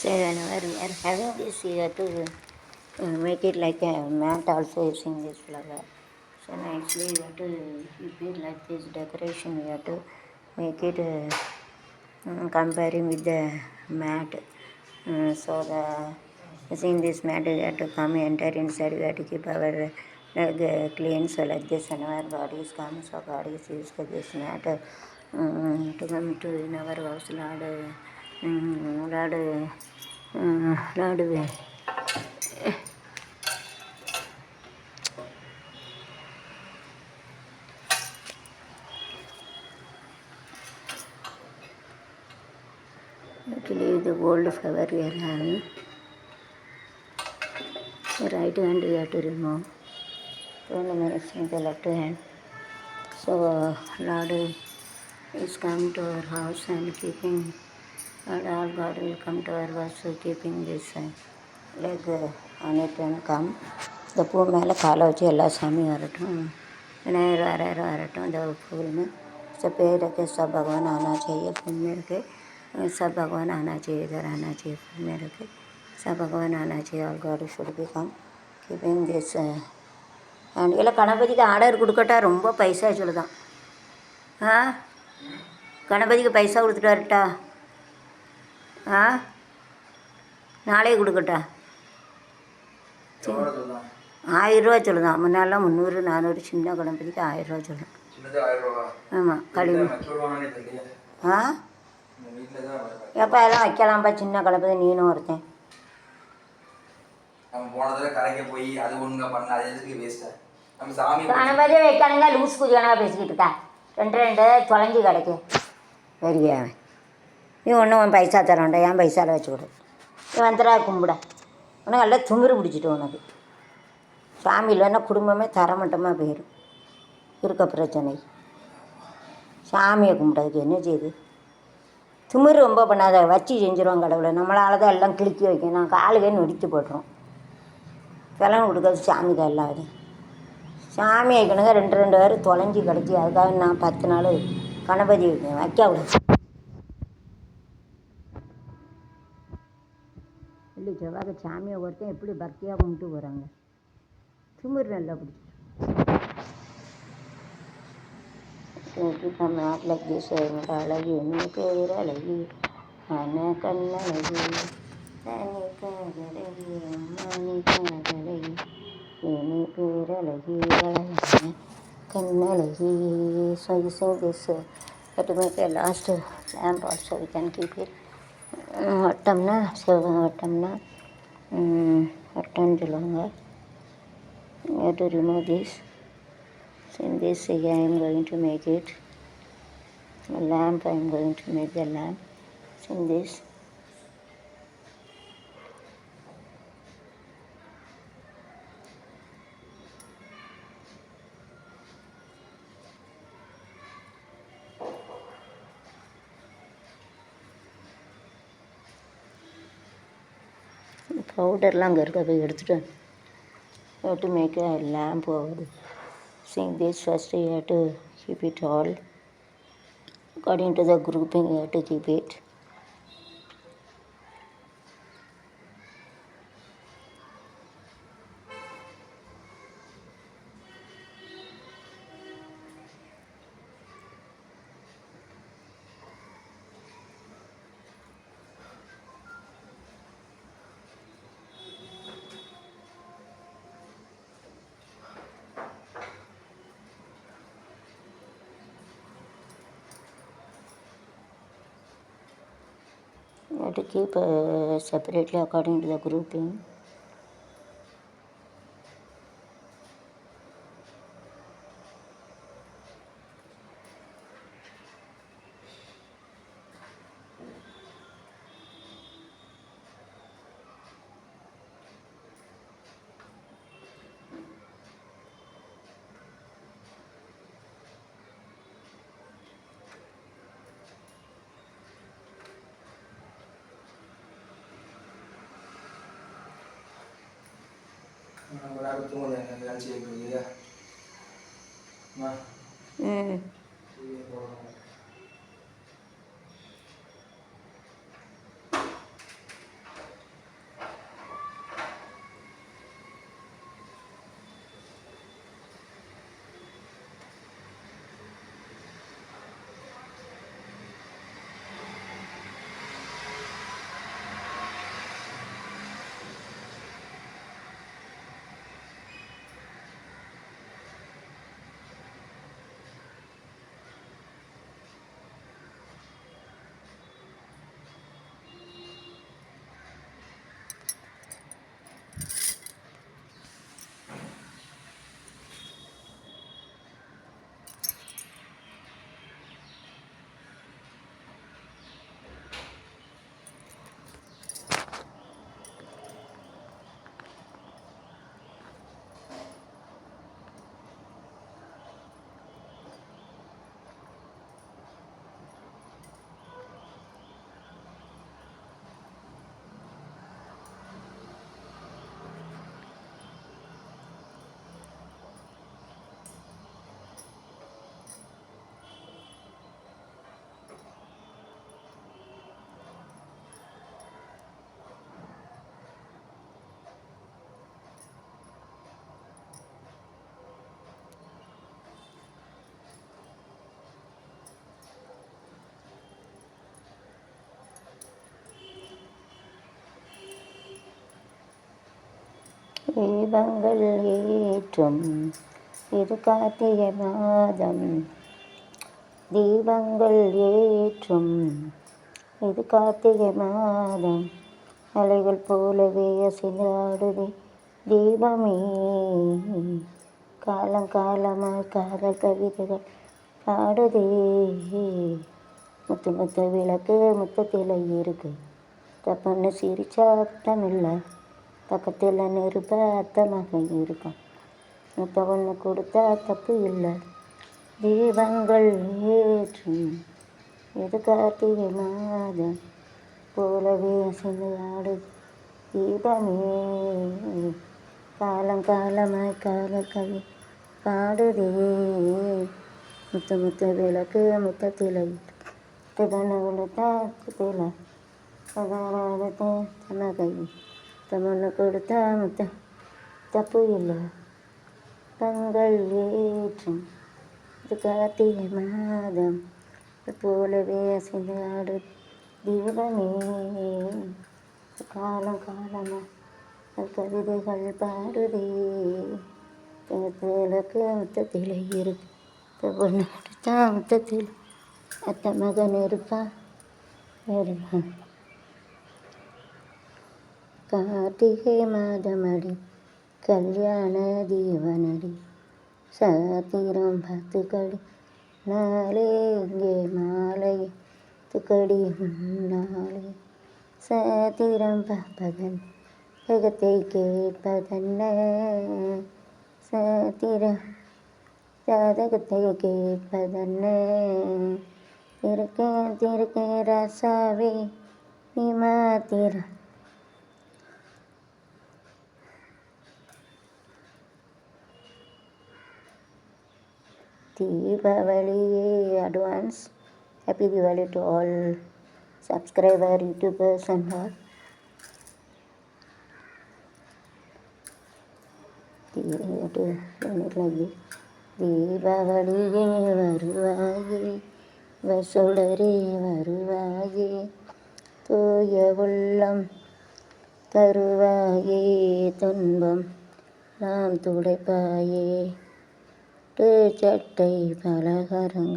So whenever we are having this, you have to make it like a mat also using this flower. So nicely you have to keep it like this decoration. You have to make it comparing with the mat. So the using this mat we have to come enter inside. We have to keep our leg clean. So like this, whenever God is come, so God is used this mat to come to in our house, Lord. Lord, actually the gold flower we are having. The right hand we have to remove. 20 minutes in the left hand. So Lord is come to our house and keeping, and all God will come to our house keeping this leg on it and come. இந்த பூ மேலே காலை வச்சு எல்லா சாமியும் வரட்டும், விநாயகர் வர வரட்டும். இந்த फूल में सब पे रखे सब भगवान आना चाहिए फूल में रखे, सब भगवान आना चाहिए, इधर आना चाहिए फूल में रखे, सब भगवान आना चाहिए. all God should become keeping this and இல்லை கணபதிக்கு ஆர்டர் கொடுக்கட்டா, ரொம்ப பைசா சொல்லுதான். ஆ கணபதிக்கு பைசா கொடுத்துட்டு வரட்டா? ஆ நாளைக்கு கொடுக்கட்டா? 1000 சொல்லுதான். முன்னாலாம் 300 400, சின்ன கணபதிக்கு 1000 சொல்லுதான். ஆமாம் களி. ஆ எப்போ எல்லாம் வைக்கலாம்ப்பா சின்ன கணபதி, நீனும் ஒருத்தன். கணபதியே வைக்கானுங்க, லூஸ் குதியானா பேசிக்கிட்டு இருக்கா. 2 தொலைஞ்சி கிடைக்கு பெரிய. நீ ஒன்றும் பைசா தரேன்டா, ஏன் பைசாவில் வச்சு கொடு. நீ வந்துடா கும்பிட. உனக்கு நல்லா திமிரு பிடிச்சிட்டு உனக்கு. சாமி இல்லைன்னா குடும்பமே தரமட்டமாக போயிடும். இருக்க பிரச்சனை. சாமியை கும்பிட்டதுக்கு என்ன செய்யுது? திமிரு ரொம்ப பண்ணாத, வச்சு செஞ்சிருவோம் கடவுளை. நம்மளால தான் எல்லாம் கிளிக்கி வைக்கணும். நான் காலுகே நொடித்து போட்டுரும். கிளம்பு கொடுக்கறது சாமி தான் இல்லாது. சாமி வைக்கணுங்க 2 பேர் தொலைஞ்சி கிடச்சி. அதுக்காக நான் 10 நாள் கணபதி வைக்கேன், வைக்க விட. இல்லை செவ்வாய்க்கு சாமியை ஒருத்தன் எப்படி பக்தியாக கும்பிட்டு போகிறாங்க. திமிரு நல்லா பிடிச்சி. நாட்டில் என்னோட அழகி, என்ன பேர் அழகி, மன கண்ணழகி, தனி காதழகி, மணி காதழகி, இனி பேரழகி, அழகான கண்ணழகி. So using this to make a last lamp also we can keep it. வட்டம்னா Sivaganga வட்டம்னா வட்டம்னு சொல்லுவாங்க. You have to remove this. So in this I am going to make it a lamp. I am going to make the lamp. So in this பவுடர்லாம் அங்கே இருக்க போய் எடுத்துகிட்டு have to make a lamp over. Seeing this first you have to keep it all according to the grouping. You have to keep it. You have to keep separately according to the grouping. தீபங்கள் ஏற்றும் இது கார்த்திகை மாதம். தீபங்கள் ஏற்றும் இது கார்த்திகை மாதம். அலைகள் போலவே அசைந்து ஆடுதே தீபமே. காலம் காலமாய் காதல் கவிதைகள் பாடுதே. முத்து முத்து விளக்கு முத்தத்தில் இருக்கு. தப்புன்னு சிரிச்சா அர்த்தம் இல்லை. பக்கத்தில் நெருப்ப அர்த்தமாக இருக்கும். முத்த ஒன்று கொடுத்தா தப்பு இல்லை. தீபங்கள் ஏற்றும் இது கார்த்திகை மாதம். போலவே அசைந்து ஆடுது தீபமே. காலம் காலமாய் காதல் கவி பாடுதே. முத்து முத்து விளக்கு முத்தத்தில் கொடுத்தா தமகை தமொன்று கொடுத்தா முத்த தப்பு இல்லை. கண்கள் ஏற்றும் இது கார்த்திகை மாதம். போலவே அசைந்து ஆடு தீபமே. காலம் காலமாக கவிதைகள் பாடுதே. விளக்கு முத்தத்தில் இருக்கு. ஒன்று கொடுத்தா முத்தத்தில் அத்த மகன் இருப்பான். கார்த்திகை மாதமடி கல்யாண தீவனடி. சாத்திரம் பார்த்துக்கடி நாளே இங்கே மாலை துக்கடி முன்னாலே. சாத்திரம் பார்ப்பதன் ஜகத்தை கேட்பதென்ன. சாத்திரம் ஜாதகத்தை கேட்பதென்ன. இருக்கேன் ராசாவே நீ மாத்திரம். தீபாவளியே advance. Happy Diwali to all subscriber, YouTubers and all. தீபாவளியே வருவாயே வசூடரே வருவாயே. தூய உள்ளம் தருவாயே துன்பம் நாம் துடைப்பாயே. சட்டை பலகாரங்கள்